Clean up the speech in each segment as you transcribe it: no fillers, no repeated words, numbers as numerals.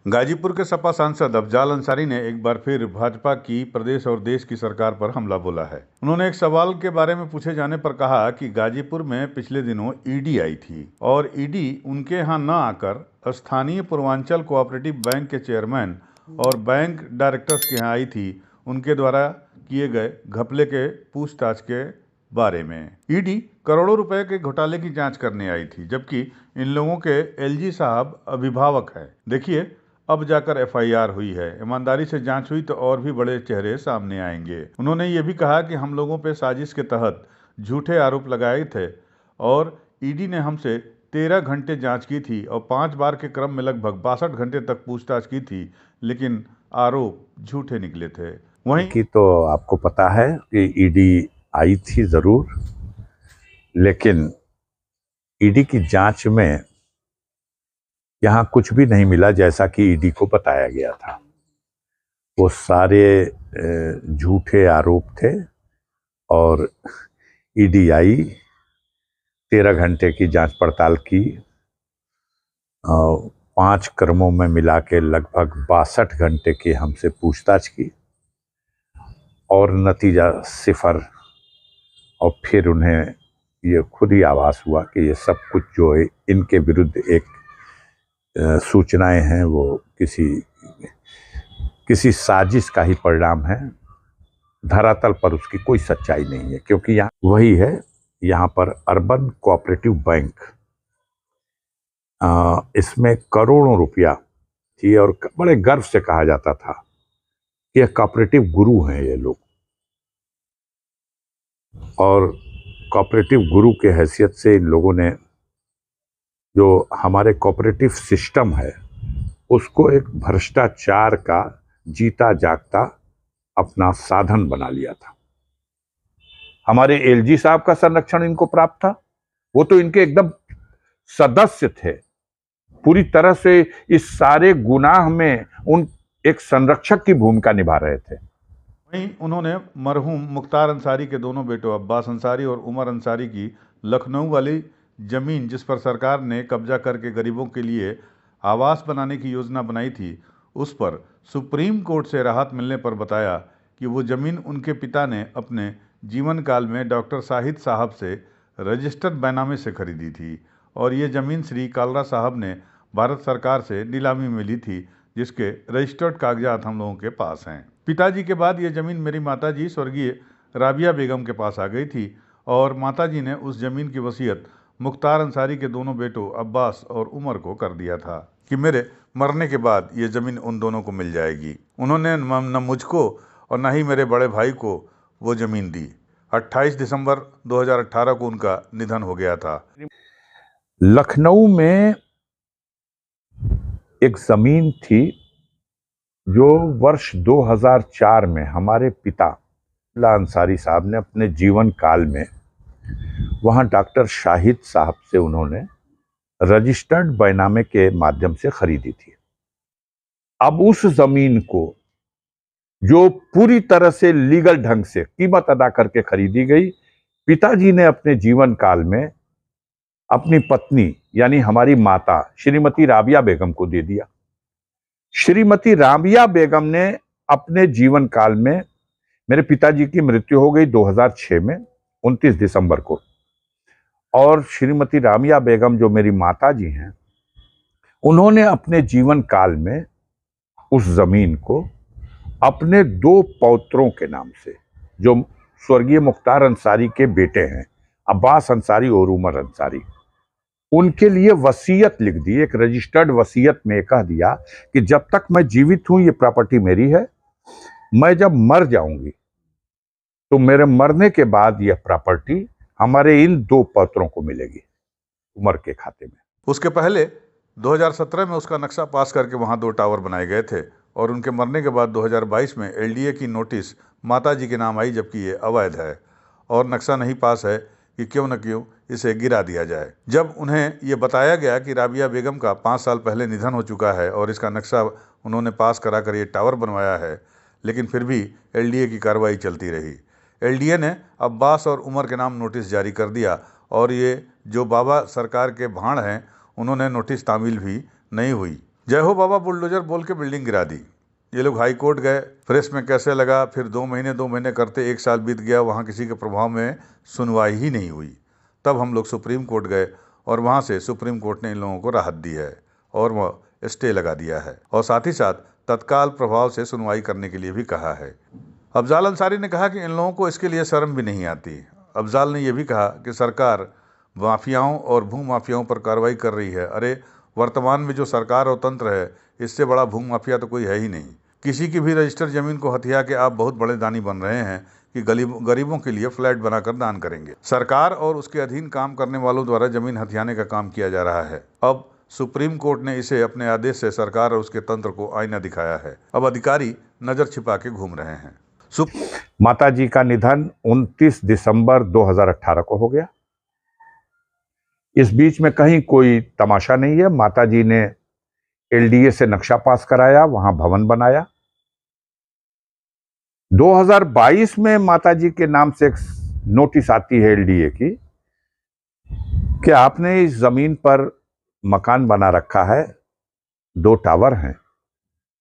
गाजीपुर के सपा सांसद अफजाल अंसारी ने एक बार फिर भाजपा की प्रदेश और देश की सरकार पर हमला बोला है। उन्होंने एक सवाल के बारे में पूछे जाने पर कहा कि गाजीपुर में पिछले दिनों ईडी आई थी और ईडी उनके यहाँ न आकर स्थानीय पूर्वांचल कोऑपरेटिव बैंक के चेयरमैन और बैंक डायरेक्टर्स के यहाँ आई थी, उनके द्वारा किए गए घपले के पूछताछ के बारे में। ईडी करोड़ों रुपए के घोटाले की जांच करने आई थी, जबकि इन लोगों के एलजी साहब अभिभावक हैं। देखिए, अब जाकर एफआईआर हुई है। ईमानदारी से जांच हुई तो और भी बड़े चेहरे सामने आएंगे। उन्होंने ये भी कहा कि हम लोगों पे साजिश के तहत झूठे आरोप लगाए थे और ईडी ने हमसे 13 घंटे जांच की थी और 5 बार के क्रम में लगभग 62 घंटे तक पूछताछ की थी, लेकिन आरोप झूठे निकले थे। वहीं की तो आपको पता है कि ईडी आई थी जरूर, लेकिन ईडी की जांच में यहाँ कुछ भी नहीं मिला जैसा कि ईडी को बताया गया था। वो सारे झूठे आरोप थे और ईडी आई, 13 घंटे की जांच पड़ताल की, 5 क्रमों में मिला के लगभग 62 घंटे की हमसे पूछताछ की और नतीजा सिफर। और फिर उन्हें ये खुद ही आभास हुआ कि ये सब कुछ जो है इनके विरुद्ध एक सूचनाएं हैं, वो किसी साजिश का ही परिणाम है। धरातल पर उसकी कोई सच्चाई नहीं है, क्योंकि यहाँ वही है, यहाँ पर अर्बन कोऑपरेटिव बैंक, इसमें करोड़ों रुपया थी और बड़े गर्व से कहा जाता था कि ये कोऑपरेटिव गुरु हैं ये लोग। और कोऑपरेटिव गुरु के हैसियत से इन लोगों ने जो हमारे कोऑपरेटिव सिस्टम है उसको एक भ्रष्टाचार का जीता जागता अपना साधन बना लिया था। हमारे एलजी साहब का संरक्षण इनको प्राप्त था, वो तो इनके एकदम सदस्य थे, पूरी तरह से इस सारे गुनाह में उन एक संरक्षक की भूमिका निभा रहे थे। वहीं उन्होंने मरहूम मुख्तार अंसारी के दोनों बेटों अब्बास अंसारी और उमर अंसारी की लखनऊ वाली जमीन, जिस पर सरकार ने कब्जा करके गरीबों के लिए आवास बनाने की योजना बनाई थी, उस पर सुप्रीम कोर्ट से राहत मिलने पर बताया कि वो जमीन उनके पिता ने अपने जीवन काल में डॉक्टर शाहिद साहब से रजिस्टर्ड बैनामे से खरीदी थी और ये जमीन श्री कालरा साहब ने भारत सरकार से नीलामी में ली थी, जिसके रजिस्टर्ड कागजात हम लोगों के पास हैं। पिताजी के बाद ये ज़मीन मेरी माताजी स्वर्गीय राबिया बेगम के पास आ गई थी और माताजी ने उस ज़मीन की वसीयत मुख्तार अंसारी के दोनों बेटों अब्बास और उमर को कर दिया था कि मेरे मरने के बाद ये ज़मीन उन दोनों को मिल जाएगी। उन्होंने न मुझको और न ही मेरे बड़े भाई को वो ज़मीन दी। 28 दिसंबर 2018 को उनका निधन हो गया था। लखनऊ में एक ज़मीन थी जो वर्ष 2004 में हमारे पिता अंसारी साहब ने अपने जीवन काल में वहां डॉक्टर शाहिद साहब से उन्होंने रजिस्टर्ड बैनामे के माध्यम से खरीदी थी। अब उस जमीन को जो पूरी तरह से लीगल ढंग से कीमत अदा करके खरीदी गई, पिताजी ने अपने जीवन काल में अपनी पत्नी यानी हमारी माता श्रीमती राबिया बेगम को दे दिया। श्रीमती राबिया बेगम ने अपने जीवन काल में, मेरे पिताजी की मृत्यु हो गई 2006 में 29 दिसंबर को, और श्रीमती राबिया बेगम जो मेरी माता जी हैं, उन्होंने अपने जीवन काल में उस जमीन को अपने 2 पौत्रों के नाम से, जो स्वर्गीय मुख्तार अंसारी के बेटे हैं अब्बास अंसारी और उमर अंसारी, उनके लिए वसीयत लिख दी। एक रजिस्टर्ड वसीयत में कह दिया कि जब तक मैं जीवित हूं ये प्रॉपर्टी मेरी है, मैं जब मर जाऊंगी तो मेरे मरने के बाद यह प्रॉपर्टी हमारे इन 2 पौत्रों को मिलेगी उमर के खाते में। उसके पहले 2017 में उसका नक्शा पास करके वहां 2 टावर बनाए गए थे और उनके मरने के बाद 2022 में एलडीए की नोटिस माताजी के नाम आई, जबकि ये अवैध है और नक्शा नहीं पास है कि क्यों न क्यों इसे गिरा दिया जाए। जब उन्हें ये बताया गया कि राबिया बेगम का 5 साल पहले निधन हो चुका है और इसका नक्शा उन्होंने पास करा कर ये टावर बनवाया है, लेकिन फिर भी एलडीए की कार्रवाई चलती रही। एलडीए ने अब्बास और उमर के नाम नोटिस जारी कर दिया और ये जो बाबा सरकार के भाण हैं, उन्होंने नोटिस तामील भी नहीं हुई। जय हो बाबा बुलडोजर बोल के बिल्डिंग गिरा दी। ये लोग हाई कोर्ट गए, प्रेस में कैसे लगा, फिर 2 महीने करते 1 साल बीत गया, वहाँ किसी के प्रभाव में सुनवाई ही नहीं हुई। तब हम लोग सुप्रीम कोर्ट गए और वहाँ से सुप्रीम कोर्ट ने इन लोगों को राहत दी है और वह स्टे लगा दिया है और साथ ही साथ तत्काल प्रभाव से सुनवाई करने के लिए भी कहा है। अफजाल अंसारी ने कहा कि इन लोगों को इसके लिए शर्म भी नहीं आती। अफजाल ने यह भी कहा कि सरकार माफियाओं और भूमाफियाओं पर कार्रवाई कर रही है। अरे वर्तमान में जो सरकार और तंत्र है, इससे बड़ा भूमाफिया तो कोई है ही नहीं। किसी की भी रजिस्टर्ड जमीन को हथिया के आप बहुत बड़े दानी बन रहे हैं कि गरीबों के लिए फ्लैट बनाकर दान करेंगे। सरकार और उसके अधीन काम करने वालों द्वारा जमीन हथियाने का काम किया जा रहा है। अब सुप्रीम कोर्ट ने इसे अपने आदेश से सरकार और उसके तंत्र को आईना दिखाया है। अब अधिकारी नजर छिपा के घूम रहे हैं। माता जी का निधन 29 दिसंबर 2018 को हो गया। इस बीच में कहीं कोई तमाशा नहीं है। माता जी ने एलडीए से नक्शा पास कराया, वहां भवन बनाया। 2022 में माता जी के नाम से एक नोटिस आती है एलडीए की कि आपने इस जमीन पर मकान बना रखा है, 2 टावर हैं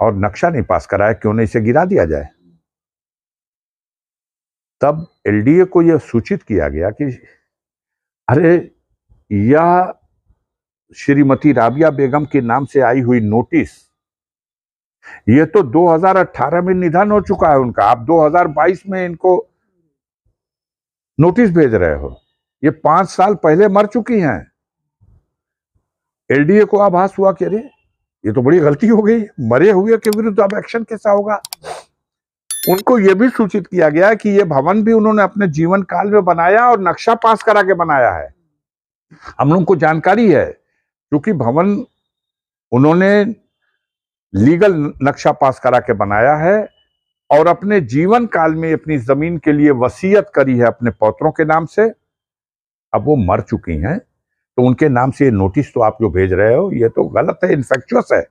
और नक्शा नहीं पास कराया, क्यों नहीं इसे गिरा दिया जाए। तब एलडीए को यह सूचित किया गया कि अरे यह श्रीमती राबिया बेगम के नाम से आई हुई नोटिस, ये तो 2018 में निधन हो चुका है उनका, आप 2022 में इनको नोटिस भेज रहे हो, ये 5 साल पहले मर चुकी हैं। एलडीए को आभास हुआ कि अरे ये तो बड़ी गलती हो गई, मरे हुए के विरुद्ध अब एक्शन कैसा होगा। उनको यह भी सूचित किया गया कि यह भवन भी उन्होंने अपने जीवन काल में बनाया और नक्शा पास करा के बनाया है। हम लोगों को जानकारी है, क्योंकि भवन उन्होंने लीगल नक्शा पास करा के बनाया है और अपने जीवन काल में अपनी जमीन के लिए वसीयत करी है अपने पौत्रों के नाम से। अब वो मर चुकी हैं, तो उनके नाम से ये नोटिस तो आप जो भेज रहे हो ये तो गलत है, इनफेक्चुअस है।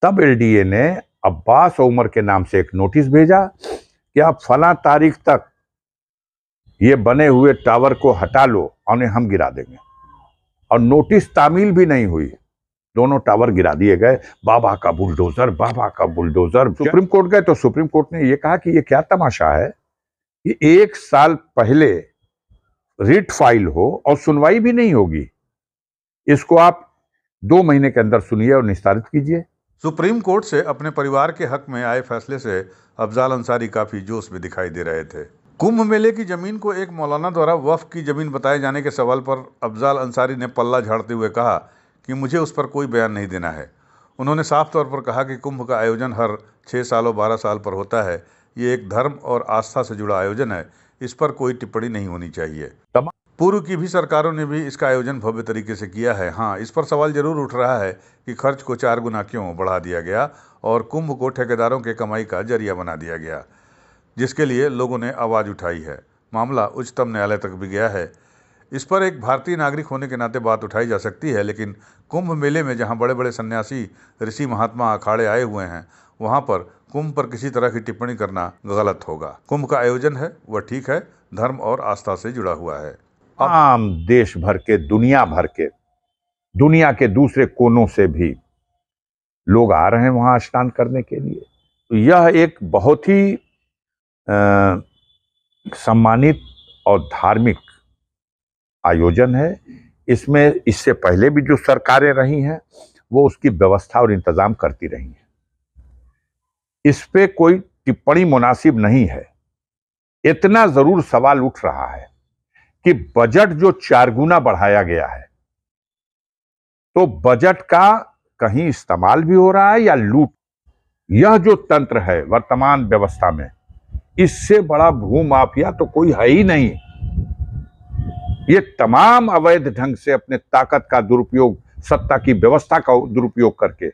तब एलडीए ने अब्बास उमर के नाम से एक नोटिस भेजा कि आप फला तारीख तक ये बने हुए टावर को हटा लो और उन्हें हम गिरा देंगे। और नोटिस तामील भी नहीं हुई, दोनों टावर गिरा दिए गए। बाबा का बुलडोजर, बाबा का बुलडोजर। सुप्रीम कोर्ट गए तो सुप्रीम कोर्ट ने यह कहा कि यह क्या तमाशा है कि 1 साल पहले रिट फाइल हो और सुनवाई भी नहीं होगी, इसको आप 2 महीने के अंदर सुनिए और निस्तारित कीजिए। सुप्रीम कोर्ट से अपने परिवार के हक में आए फैसले से अफजाल अंसारी काफी जोश में दिखाई दे रहे थे। कुंभ मेले की जमीन को एक मौलाना द्वारा वक्फ की जमीन बताए जाने के सवाल पर अफजाल अंसारी ने पल्ला झाड़ते हुए कहा कि मुझे उस पर कोई बयान नहीं देना है। उन्होंने साफ तौर पर कहा कि कुंभ का आयोजन हर 6 सालों 12 साल पर होता है। ये एक धर्म और आस्था से जुड़ा आयोजन है, इस पर कोई टिप्पणी नहीं होनी चाहिए। पूर्व की भी सरकारों ने भी इसका आयोजन भव्य तरीके से किया है। हाँ, इस पर सवाल जरूर उठ रहा है कि खर्च को 4 गुना क्यों बढ़ा दिया गया और कुंभ को ठेकेदारों के कमाई का जरिया बना दिया गया, जिसके लिए लोगों ने आवाज़ उठाई है। मामला उच्चतम न्यायालय तक भी गया है। इस पर एक भारतीय नागरिक होने के नाते बात उठाई जा सकती है, लेकिन कुंभ मेले में जहां बड़े बड़े सन्यासी, ऋषि, महात्मा अखाड़े आए हुए हैं, वहां पर कुंभ पर किसी तरह की टिप्पणी करना गलत होगा। कुंभ का आयोजन है वह ठीक है, धर्म और आस्था से जुड़ा हुआ है। आम देश भर के, दुनिया के दूसरे कोनों से भी लोग आ रहे हैं वहां स्नान करने के लिए। तो यह एक बहुत ही सम्मानित और धार्मिक आयोजन है। इसमें इससे पहले भी जो सरकारें रही हैं वो उसकी व्यवस्था और इंतजाम करती रही हैं। इस पे कोई टिप्पणी मुनासिब नहीं है। इतना जरूर सवाल उठ रहा है कि बजट जो 4 गुना बढ़ाया गया है, तो बजट का कहीं इस्तेमाल भी हो रहा है या लूट। यह जो तंत्र है वर्तमान व्यवस्था में, इससे बड़ा भूमाफिया तो कोई है ही नहीं। ये तमाम अवैध ढंग से अपने ताकत का दुरुपयोग, सत्ता की व्यवस्था का दुरुपयोग करके,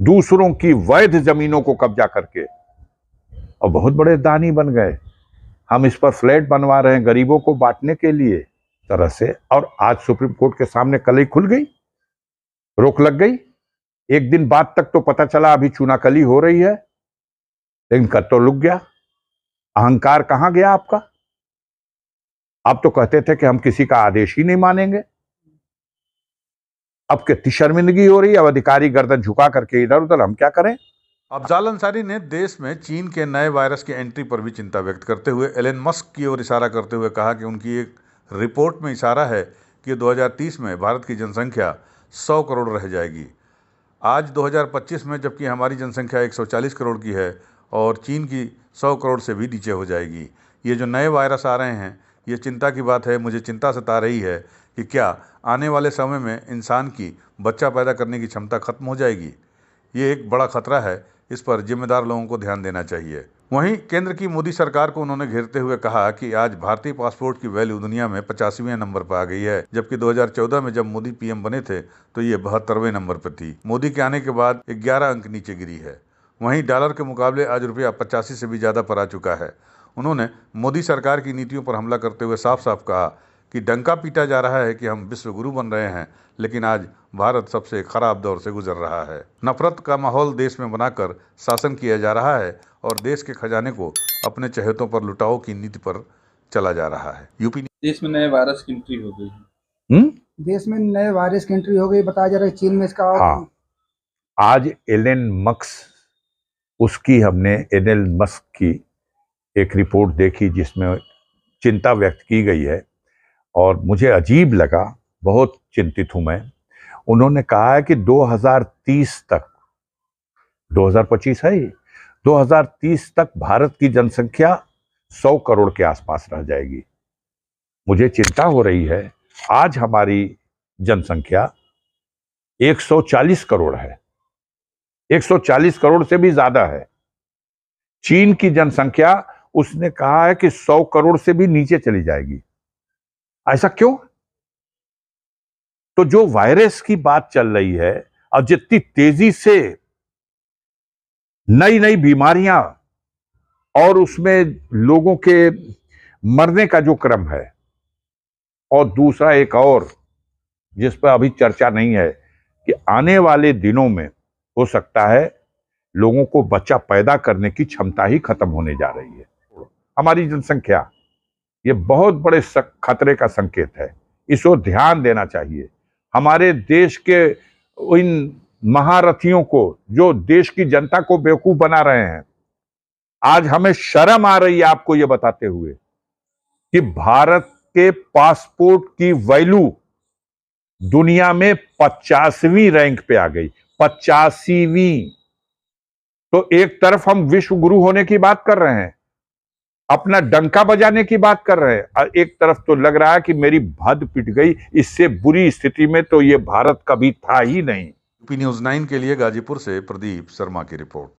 दूसरों की वैध जमीनों को कब्जा करके और बहुत बड़े दानी बन गए। हम इस पर फ्लैट बनवा रहे हैं गरीबों को बांटने के लिए तरह से। और आज सुप्रीम कोर्ट के सामने कलई खुल गई, रोक लग गई। एक दिन बाद तक तो पता चला अभी चूनाकली हो रही है, लेकिन कर तो लुक गया। अहंकार कहां गया आपका? आप तो कहते थे कि हम किसी का आदेश ही नहीं मानेंगे। अब कितनी शर्मिंदगी हो रही है। अब अधिकारी गर्दन झुका करके इधर उधर, हम क्या करें। अफजाल अंसारी ने देश में चीन के नए वायरस की एंट्री पर भी चिंता व्यक्त करते हुए एलन मस्क की ओर इशारा करते हुए कहा कि उनकी एक रिपोर्ट में इशारा है कि 2030 में भारत की जनसंख्या 100 करोड़ रह जाएगी। आज 2025 में जबकि हमारी जनसंख्या 140 करोड़ की है और चीन की 100 करोड़ से भी नीचे हो जाएगी। ये जो नए वायरस आ रहे हैं, ये चिंता की बात है। मुझे चिंता सता रही है कि क्या आने वाले समय में इंसान की बच्चा पैदा करने की क्षमता खत्म हो जाएगी। ये एक बड़ा खतरा है, इस पर जिम्मेदार लोगों को ध्यान देना चाहिए। वहीं केंद्र की मोदी सरकार को उन्होंने घेरते हुए कहा कि आज भारतीय पासपोर्ट की वैल्यू दुनिया में 85वें नंबर पर आ गई है, जबकि 2014 में जब मोदी पीएम बने थे तो ये 72वें नंबर पर थी। मोदी के आने के बाद 11 अंक नीचे गिरी है। वहीं डॉलर के मुकाबले आज रुपया 85 से भी ज़्यादा पर आ चुका है। उन्होंने मोदी सरकार की नीतियों पर हमला करते हुए साफ साफ कहा कि डंका पीटा जा रहा है कि हम विश्व गुरु बन रहे हैं, लेकिन आज भारत सबसे खराब दौर से गुजर रहा है। नफरत का माहौल देश में बनाकर शासन किया जा रहा है और देश के खजाने को अपने चहेतों पर लुटाओ की नीति पर चला जा रहा है। यूपी देश में नए वायरस की एंट्री हो गई है। देश में नए वायरस की एंट्री हो गई, बताया जा रहा है चीन में इसका। हाँ, आज एलन मस्क की एक रिपोर्ट देखी जिसमें चिंता व्यक्त की गई है और मुझे अजीब लगा, बहुत चिंतित हूं मैं। उन्होंने कहा है कि 2030 तक, 2025 है ये, 2030 तक भारत की जनसंख्या 100 करोड़ के आसपास रह जाएगी। मुझे चिंता हो रही है। आज हमारी जनसंख्या 140 करोड़ है, 140 करोड़ से भी ज्यादा है। चीन की जनसंख्या उसने कहा है कि 100 करोड़ से भी नीचे चली जाएगी। ऐसा क्यों? तो जो वायरस की बात चल रही है और जितनी तेजी से नई नई बीमारियां और उसमें लोगों के मरने का जो क्रम है, और दूसरा एक और जिस पर अभी चर्चा नहीं है कि आने वाले दिनों में हो सकता है लोगों को बच्चा पैदा करने की क्षमता ही खत्म होने जा रही है। हमारी जनसंख्या ये बहुत बड़े खतरे का संकेत है, इस ओर ध्यान देना चाहिए। हमारे देश के इन महारथियों को जो देश की जनता को बेवकूफ बना रहे हैं, आज हमें शर्म आ रही है आपको ये बताते हुए कि भारत के पासपोर्ट की वैल्यू दुनिया में 50वीं रैंक पे आ गई, 85वीं। तो एक तरफ हम विश्व गुरु होने की बात कर रहे हैं, अपना डंका बजाने की बात कर रहे हैं, और एक तरफ तो लग रहा है कि मेरी भद पिट गई। इससे बुरी स्थिति में तो ये भारत कभी था ही नहीं। यूपी न्यूज़ 9 के लिए गाजीपुर से प्रदीप शर्मा की रिपोर्ट।